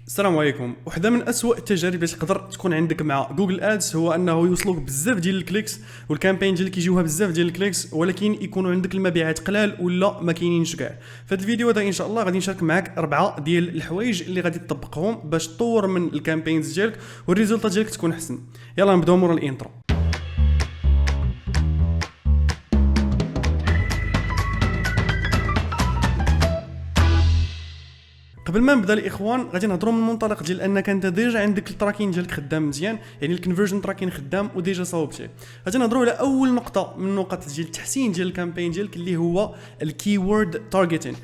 السلام عليكم. وحده من أسوأ التجارب اللي تقدر تكون عندك مع جوجل ادز هو انه يوصلوك بزاف ديال الكليكس والكامبين ديالك يجيوها بزاف ديال الكليكس، ولكن يكونوا عندك المبيعات قلال ولا ما كاينينش كاع. في هذا الفيديو هذا ان شاء الله غادي نشارك معك 4 ديال الحوايج اللي غادي تطبقهم باش تطور من الكامبينز ديالك والريزلت ديالك تكون احسن. يلا نبداو مورا الانترو. قبل ما نبدا الاخوان غادي نهضروا من المنطلق ديال انك انت ديجا عندك التراكين ديالك خدام مزيان، يعني الكونفرجن تراكين خدام وديجا صاوبتيه. غادي نهضروا على اول نقطه من النقط ديال التحسين ديال الكامبين ديالك اللي هو الكيورد تارجتين.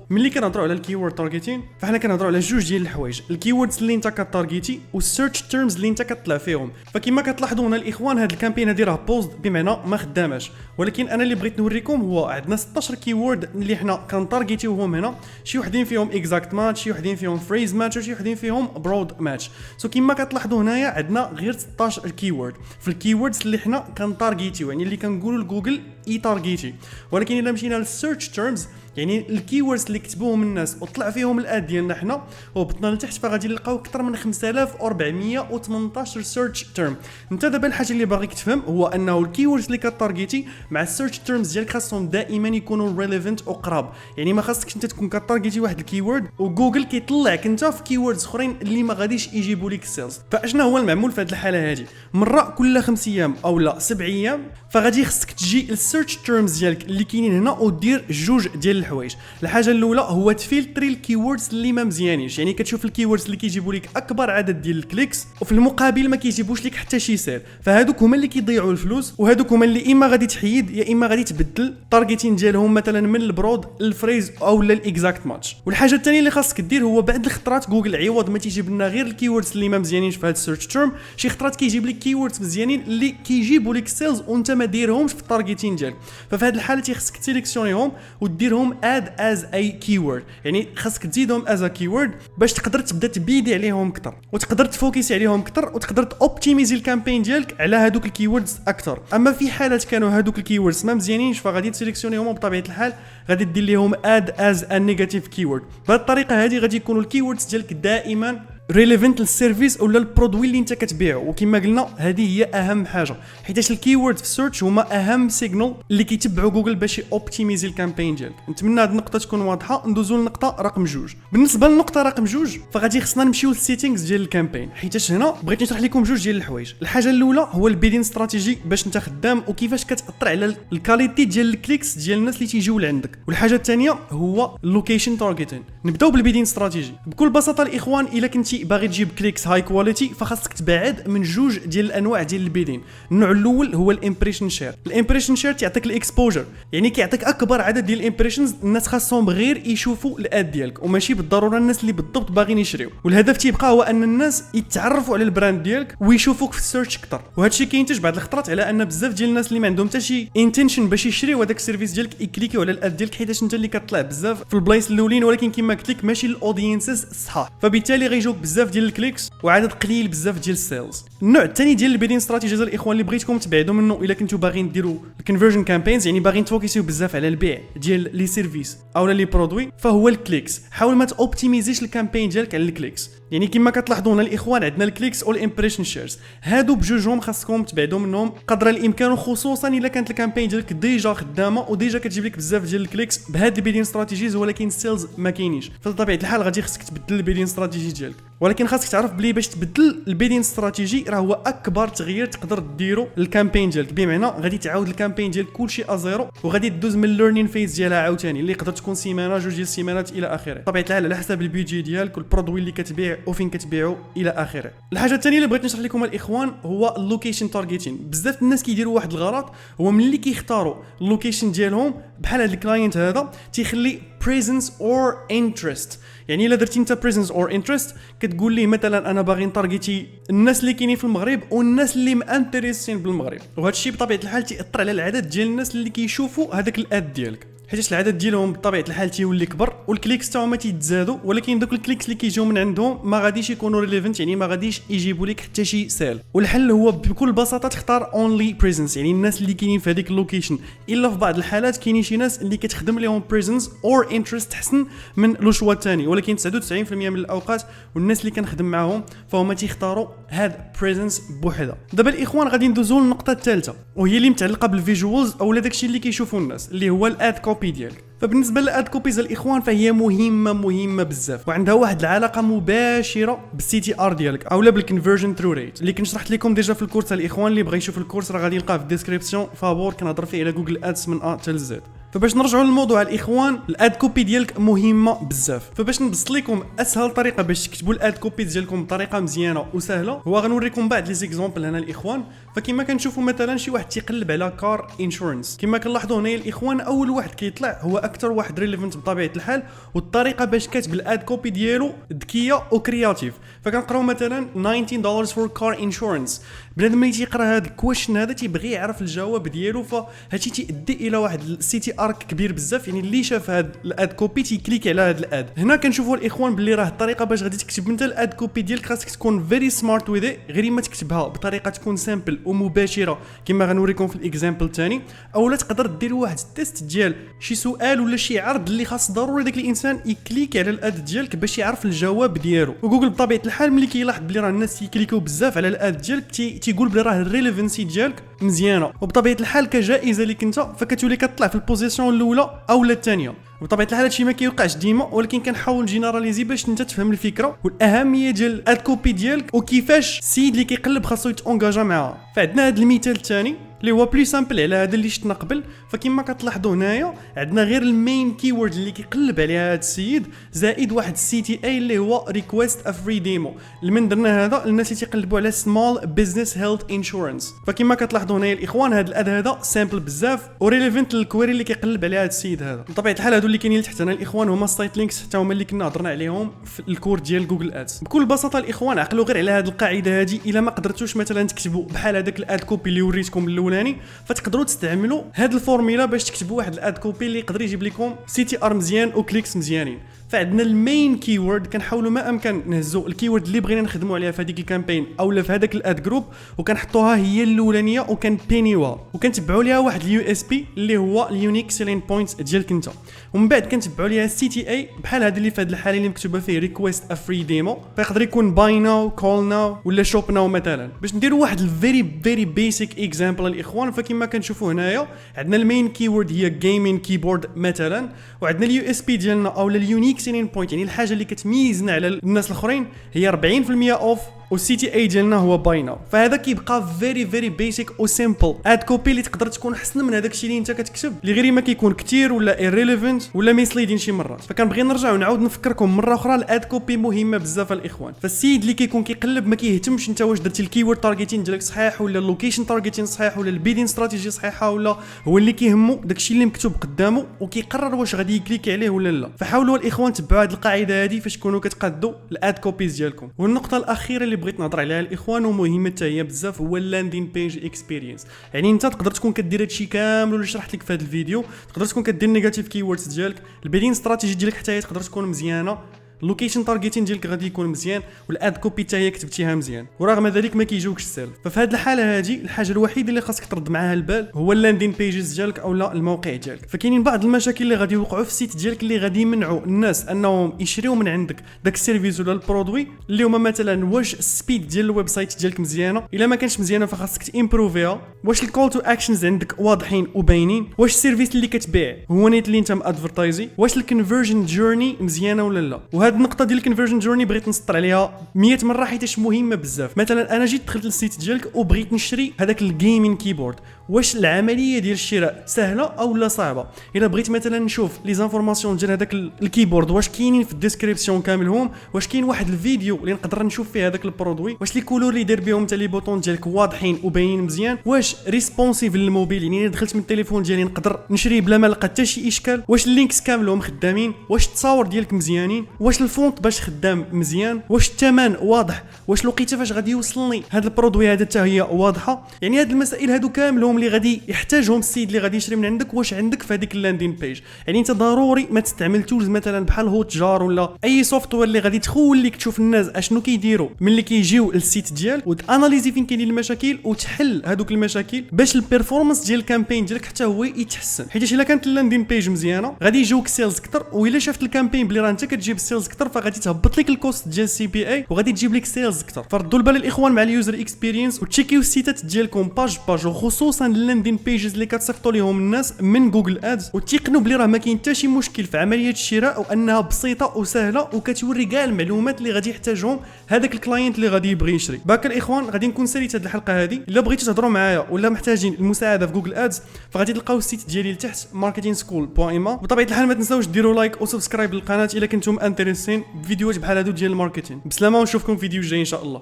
ملي كنهضروا على الكيورد تارجتين فحنا كنهضروا على جوج ديال الحوايج، الكيوردز اللي انت كتارجيتي والسيرش تيرمز اللي انت كطلع فيهم. فكما كتلاحظوا هنا الاخوان هذا الكامبين هذه راه بوزد بمعنى ما خداماش، ولكن انا اللي بغيت نوريكم هو عندنا 16 كيورد اللي حنا كنتارجيتيوهم هنا، شي وحدين فيهم اكزاكت ماتش، شي وحدين فيهم فريز ماتش، وشي وحدين فيهم برود ماتش. كما كتلاحظوا هنايا عندنا غير 16 الكيورد في الكيوردز اللي حنا كنتارجيتيو، يعني اللي كنقولوا لجوجل اي تارجيتي. ولكن الا مشينا للسيرش تيرمز، يعني الكيوردز اللي كتبوهم الناس وطلع فيهم الاد ديالنا حنا وبطنا لتحت، فغادي نلقاو اكثر من 5418 سيرش تيرم. انت دابا الحاجه اللي باغيك تفهم هو انه الكيوردز اللي كتارجيتي مع السيرش تيرمز ديالك خاصهم دائما يكونوا ريليفنت وقراب، يعني ما خاصكش انت تكون كتارجيتي واحد الكيورد وجوجل كيطلعك انت في كيوردز اخرين اللي ما غاديش يجيبوا لك السيلز. فاشنا هو المعمول في هذه الحاله هذه؟ مره كل 5 ايام او لا 7 ايام فغادي خصك تجي السيرش تيرمز ديالك اللي كاينين هنا ودير جوج ديال الحوايج. الحاجه الاولى هو تفلتري الكيوردز اللي ما مزيانينش، يعني كتشوف الكيوردز اللي كيجيبوا لك اكبر عدد ديال الكليكس وفي المقابل ما كيجيبوش لك حتى شي سير، فهادوك هما اللي كيضيعوا الفلوس، وهادوك هما اللي اما غادي تحيد يا اما غادي تبدل التارجيتين ديالهم مثلا من البرود الفريز او الاكزاكت ماتش. والحاجه الثانيه اللي خاصك دير هو بعد الخطرات جوجل عوض ما تيجيب لنا غير الكيوردز اللي ما مزيانينش في هذا السيرش تيرم، شي خطرات كيجيب لك كيوردز مزيانين اللي كيجيبوا لك سيلز وانت ما ديرهمش في التارجيتين ديالك. ففي هذه الحاله خصك تسيليكسيونيهم وديرهم اد از اي كيورد، يعني خاصك تزيدهم از كيورد باش تقدر تبدا تبيدي عليهم اكثر وتقدر تفوكس عليهم اكثر وتقدر توبتيميزي الكامبين ديالك على هذوك الكيوردز اكثر. اما في حالات كانوا هذوك الكيوردز ما مزيانينش فغادي تسيليكسيونيهم بطبيعه الحال غادي دير لهم اد از ا نيجاتيف كيورد. بهذه الطريقه هذه غادي يكونوا الكيوردز ديالك دائما ريليفنت للسيرفيس ولا البرودوي اللي انت كتبيعه. وكما قلنا هذه هي اهم حاجه، حيت الكيورد في السيرش هما اهم سيجنال اللي كيتبعوا جوجل باش اوبتيميزي الكامبين ديالك. نتمنى هذه النقطه تكون واضحه. ندوزو للنقطه رقم 2. بالنسبه للنقطه رقم 2 فغادي خصنا نمشيو للسيتينغز ديال الكامبين، حيت هنا بغيت نشرح لكم جوج ديال الحوايج. الحاجه الاولى هو البيدين استراتيجي باش انت خدام وكيفاش كتاثر على الكاليتي ديال الكليكس ديال الناس اللي تيجيو لعندك. والحاجه الثانيه هو اللوكيشن تارجتين. نبداو بالبيدين استراتيجي. بكل بساطه الاخوان الا كنتي باغي تجيب كليكس هاي كواليتي فخاصك تبعد من جوج ديال الانواع ديال البيدين. النوع الاول هو الامبريشن شير. الامبريشن شير تيعطيك الاكسبوجر، يعني كيعطيك اكبر عدد ديال الامبريشنز الناس خاصهم غير يشوفوا الاد ديالك وماشي بالضروره الناس اللي بالضبط باغيين يشريو. والهدف تيبقى هو ان الناس يتعرفوا على البراند ديالك ويشوفوك في السيرش اكثر. وهذا الشيء كينتج بعض الخطرات على ان بزاف ديال الناس اللي ما عندهم حتى شي انتنشن باش يشريو هذاك السيرفيس ديالك يكليكيو على الاد ديالك، حيت انت اللي كطلع بزاف في البلايص الاولين ولكن كما قلت لك ماشي الاودينسز الصحاح، فبالتالي غيجوك بزاف ديال الكليكس وعدد قليل بزاف ديال السيلز. النوع الثاني ديال البيدين استراتيجيز الاخوان اللي بغيتكم تبعدوا منه الا كنتو باغيين ديروا الكونفرجن كامبينز، يعني باغيين تفوكسيو بزاف على البيع ديال لي سيرفيس او لي برودوي، فهو الكليكس. حاول ما توبتيميزيش الكامبين ديالك على الكليكس. يعني كما كتلاحظوا هنا الاخوان عندنا الكليكس او الامبريشن شيرز، هادو بجوجهم خاصكم تبعدوا منهم قدر الامكان، خصوصا الا كانت الكامبين ديالك ديجا خدامه وديجا كتجيب لك بزاف ديال الكليكس بهاد البيدين استراتيجيز ولكن السيلز ما كاينينش. فبطبيعه الحال غادي خصك تبدل البيدين استراتيجي ديالك، ولكن خاصك تعرف بلي باش تبدل البيدين استراتيجي راه هو اكبر تغيير تقدر ديرو للكامبين ديالك، بمعنى غادي تعاود الكامبين ديالك كلشي ازيرو وغادي تدوز من الليرنين فيز ديالها عاوتاني اللي يقدر تكون سيمانه جوج ديال السيمانات الى اخره، طبيعه الحال على حسب البيدجي ديالك والبرودوي اللي كتبيع وفين كتبيعو الى اخره. الحاجه الثانيه اللي بغيت نشرح لكم الاخوان هو اللوكيشن تارجيتين. بزاف الناس كيديروا واحد الغلط، هو ملي كيختاروا اللوكيشن ديالهم بحال هذا الكلاينت هذا تيخلي presence or interest. يعني الا درتي انت presence or interest كتقول ليه مثلا انا باغي نتارجيتي الناس اللي كاينين في المغرب والناس اللي مانتريسين بالمغرب، وهذا الشيء بطبيعه الحال تيأثر على العدد ديال الناس اللي كيشوفوا هذاك الاد ديالك، حيت العدد ديالهم بطبيعه الحال تيولي كبر والكليكس تاعهم تيتزادوا، ولكن دوك الكليكس اللي كيجيو من عندهم ما غاديش يكونوا ريليفنت، يعني ما غاديش يجيبوا لك حتى شي سال. والحل هو بكل بساطه تختار اونلي بريزنس، يعني الناس اللي كاينين في هذيك اللوكيشن. الا في بعض الحالات كاينين شي ناس اللي كتخدم لهم بريزنس اور انترست احسن من لو شوا الثاني، ولكن 99% من الاوقات والناس اللي كنخدم معاهم فهم تيختاروا هاد بريزنس بوحدها. دابا الاخوان غادي ندوزو للنقطه الثالثه، وهي اللي متعلقه بالفيجوالز اولا داكشي اللي كيشوفوا الناس، اللي هو الاد كوبي ديالك. فبالنسبه للاد كوبيز الاخوان فهي مهمه بزاف، وعندها واحد العلاقه مباشره بالسي تي ار ديالك اولا بالكونفرجن ثرو ريت اللي كنت شرحت لكم ديجا في الكورس. الاخوان اللي بغى يشوف الكورس راه غادي يلقاه في الديسكريبسيون فابور، كنهضر فيه على جوجل ادس من ا حتى لزد. فباش نرجعوا للموضوع الاخوان، الاد كوبي ديالك مهمه بزاف. فباش نبسط لكم اسهل طريقه باش تكتبوا الاد كوبي ديالكم بطريقه مزيانه وسهله، هو غنوريكم بعض لي زيكزامبل هنا الاخوان. فكما كنشوفوا مثلا شي واحد تيقلب على كار انشورنس، كما كنلاحظوا هنايا الاخوان اول واحد كيطلع هو اكثر واحد ريليفنت بطبيعه الحال، والطريقه باش كاتب الاد كوبي ديالو ذكيه وكرياتيف. فكنقراو مثلا $19 for car insurance، بنادم ملي تيقرا هذا الكويشن هذا تيبغي يعرف الجواب ديالو، فهادشي تيؤدي الى واحد السي تي ار كبير بزاف. يعني اللي شاف هذا الاد كوبي تيكليك على هذا الاد. هنا كنشوفوا الاخوان باللي راه الطريقه باش غادي تكتب انت الاد كوبي ديالك خاصك تكون فيري سمارت وذ غير ما تكتبها بطريقه تكون سامبل ومباشره كما غنوريكم في الاكزامبل الثاني، اولا تقدر دير واحد التيست ديال شي سؤال ولا شي عرض اللي خاص ضروري داك الانسان يكليك على الاد ديالك باش يعرف الجواب ديالو. وجوجل بطبيعه الحال ملي كيلاحظ بلي راه الناس تيكليكو بزاف على الاد ديالك تيقول بلي راه الريليفنسي ديالك مزيانه، وبطبيعه الحال كجائزه ليك انت فكتولي كطلع في البوزيسيون الاولى اولا الثانيه. وبطبيعه الحال هادشي ما كيوقعش ديما، ولكن كنحاول جينيراليزي باش انت تفهم الفكره والاهميه ديال الاد كوبي ديالك وكيفاش السيد اللي كيقلب خاصو يتونجاجا معاها. فعندنا هذا المثال الثاني اللي هو بلي سامبل على هذا اللي شفنا قبل. فكما كتلاحظوا هنايا عندنا غير المين كيورد اللي كيقلب عليها هذا السيد زائد واحد السي تي اي اللي هو ريكويست ا فري ديمو. لمن درنا هذا الناس اللي تيقلبوا على سمول بزنس هيلث انشورنس. فكما كتلاحظوا هنايا الاخوان هذا الاد هذا سامبل بزاف وريليفنت للكويري اللي كيقلب عليها هذا السيد هذا. بطبيعه الحال هادو اللي كاينين لتحت هنا الاخوان هما السايت لينكس حتى هما اللي كنا هضرنا عليهم في الكور ديال جوجل ادز. بكل بساطه الاخوان عقلوا غير على هذه القاعده هذه، الا ما قدرتوش مثلا تكتبوا بحال هذاك الاد كوبي اللي وريتكم الاولاني فتقدروا تستعملوا هذه الفورميلا باش تكتبوا واحد الاد كوبي اللي يقدر يجيب لكم سي تي ار مزيان وكليكس مزيانين. فعندنا المين كيورد كنحاولوا ما امكن نهزوا الكيورد اللي بغينا نخدموا عليها في هذيك الكامبين اولا في هذاك الاد جروب وكنحطوها هي الاولانيه وكنبينيوها وكنتبعوا ليها واحد اليو اس بي اللي هو اليونيك سيلين بوينت ديالك انت، ومن بعد كنتبعوا ليها السي تي اي بحال هذا اللي في هذه الحاله اللي مكتوبه فيه ريكويست ا فري ديمو. فيقدر يكون باي ناو كول ناو ولا شوب ناو مثلا. باش نديروا واحد الفيري بيسك اكزامبل الاخوان، فكما كنشوفوا هنايا عندنا المين كيورد هي جيمين كيبورد مثلا، وعندنا اليو اس بي ديالنا اولا اليونيك سيلين بوينت يعني الحاجه اللي كتميزنا على الناس الاخرين هي 40% اوف والسي تي اي ديالنا هو باي ناو. فهذا كيبقى فيري بيسك و سيمبل اد كوبي اللي تقدر تكون احسن من هذاك الشيء اللي انت كتكتب اللي غير ما كيكون كثير ولا ايريليفنت ولا ميسليدين شي مرات. فكنبغي نرجع ونعاود نفكركم مره اخرى الاد كوبي مهمه بزاف الاخوان. فالسيد اللي كيكون كيقلب ما كيهتمش انت واش درتي الكيورد تارجيتين ديالك صحيح ولا اللوكيشن تارجيتين صحيح ولا البيدين استراتيجي صحيحه، ولا هو اللي كيهمو داكشي اللي مكتوب قدامه وكيقرر واش غادي يكليك عليه ولا لا. فحاولوا الاخوان تبعوا هذه القاعده هذه فاش تكونوا كتقادوا الاد كوبيز ديالكم. والنقطه الاخيره اللي بغيت نهضر عليها الاخوان ومهمه حتى هي بزاف هو اللاندين بيج اكسبيرينس. يعني انت تقدر تكون كدير هادشي كامل اللي شرحت لك في هذا الفيديو، تقدر تكون كدير نيجاتيف كيوردز ديالك، البيدين استراتيجي ديالك حتى هي تقدر تكون مزيانه، اللوكيشن تارجيتين ديالك غادي يكون مزيان، والاد كوبي حتى هي كتبتيها مزيان، ورغم ذلك ما كيجيوكش السالب. ففي هذه الحاله هذه الحاجه الوحيده اللي خاصك ترد معاها البال هو اللاندين بيجز ديالك اولا الموقع ديالك. فكاينين بعض المشاكل اللي غادي يوقعوا في السيت ديالك اللي غادي يمنعوا الناس انهم يشريو من عندك داك السيرفيس ولا البرودوي، اللي هما مثلا واش السبيد ديال الويب سايت ديالك مزيانه، الا ما كانش مزيانه فخاصك تامبروفيها، واش الكول تو اكشنز عندك واضحين وباينين، واش السيرفيس اللي كتبيع هو نيت اللي انت مادفرتايزي، واش الكونفرجن جورني مزيانه ولا لا. وهذه النقطه ديال الكونفرجن جورني بغيت نسطر عليها 100 مره حيتاش مهمه بزاف. مثلا انا جيت دخلت للسيت ديالك وبغيت نشري هذاك الجيمين كيبورد، واش العمليه ديال الشراء سهله او لا صعبه؟ الا بغيت مثلا نشوف لي زانفورماسيون ديال هذاك الكيبورد واش كاينين في الديسكريبسيون كاملهم، واش كاين واحد الفيديو اللي نقدر نشوف فيه هذاك البرودوي، واش لي كولور اللي داير بهم حتى لي بوطون ديالك واضحين وباينين مزيان، واش ريسبونسيف للموبيل يعني دخلت من التليفون ديالي نقدر نشري بلا ما نلقى حتى شي اشكال، واش اللينكس كاملهم خدامين، واش التصاور ديالك مزيانين، واش واش الفونت باش خدام مزيان، واش الثمن واضح، واش الوقيته فاش غادي يوصلني هذا البرودوي هذا حتى هي واضحه. يعني هاد المسائل هادو كاملهم اللي غادي يحتاجهم السيد اللي غادي يشري من عندك واش عندك في هذيك اللاندين بيج. يعني انت ضروري ما تستعمل تولز مثلا بحال هوت جار ولا اي سوفتوير اللي غادي تخوليك تشوف الناس اشنو كيديروا ملي كيجيو للسيت ديالك، وتاناليزي فين كاينين المشاكل وتحل هذوك المشاكل باش البيرفورمانس ديال الكامبين ديالك حتى هو يتحسن. حيت الا كانت اللاندين بيج مزيانه غادي يجيوك سيلز اكثر، والا شفت الكامبين بلي راه انت كتجيب سيلز اكثر فغادي تهبط لك الكوست ديال السي بي اي وغادي تجيب لك سيلز اكثر. فردوا البال الاخوان مع اليوزر اكسبيرينس وتشيكيو السيتات ديالكم باج باج، وخصوصا اللاندين بيجز اللي كتصيفطوا لهم الناس من جوجل ادز، وتيقنوا بلي راه ما كاين حتى شي مشكل في عمليه الشراء وانها بسيطه وسهله وكتوري كاع المعلومات اللي غادي يحتاجهم هذاك الكلاينت اللي غادي يبغي يشري. باك الاخوان غادي نكون ساليت هذه الحلقه هذه. الا بغيتوا تهضروا معايا ولا محتاجين المساعده في جوجل ادز فغادي تلقاو السيت ديالي لتحت marketingschool.ima. بطبيعه الحال ما تنساوش ديروا لايك وسبسكرايب للقناه الا كنتم انتريسين بفيديوهات بحال هادو ديال الماركتين. بسلامه ونشوفكم في فيديو جاي ان شاء الله.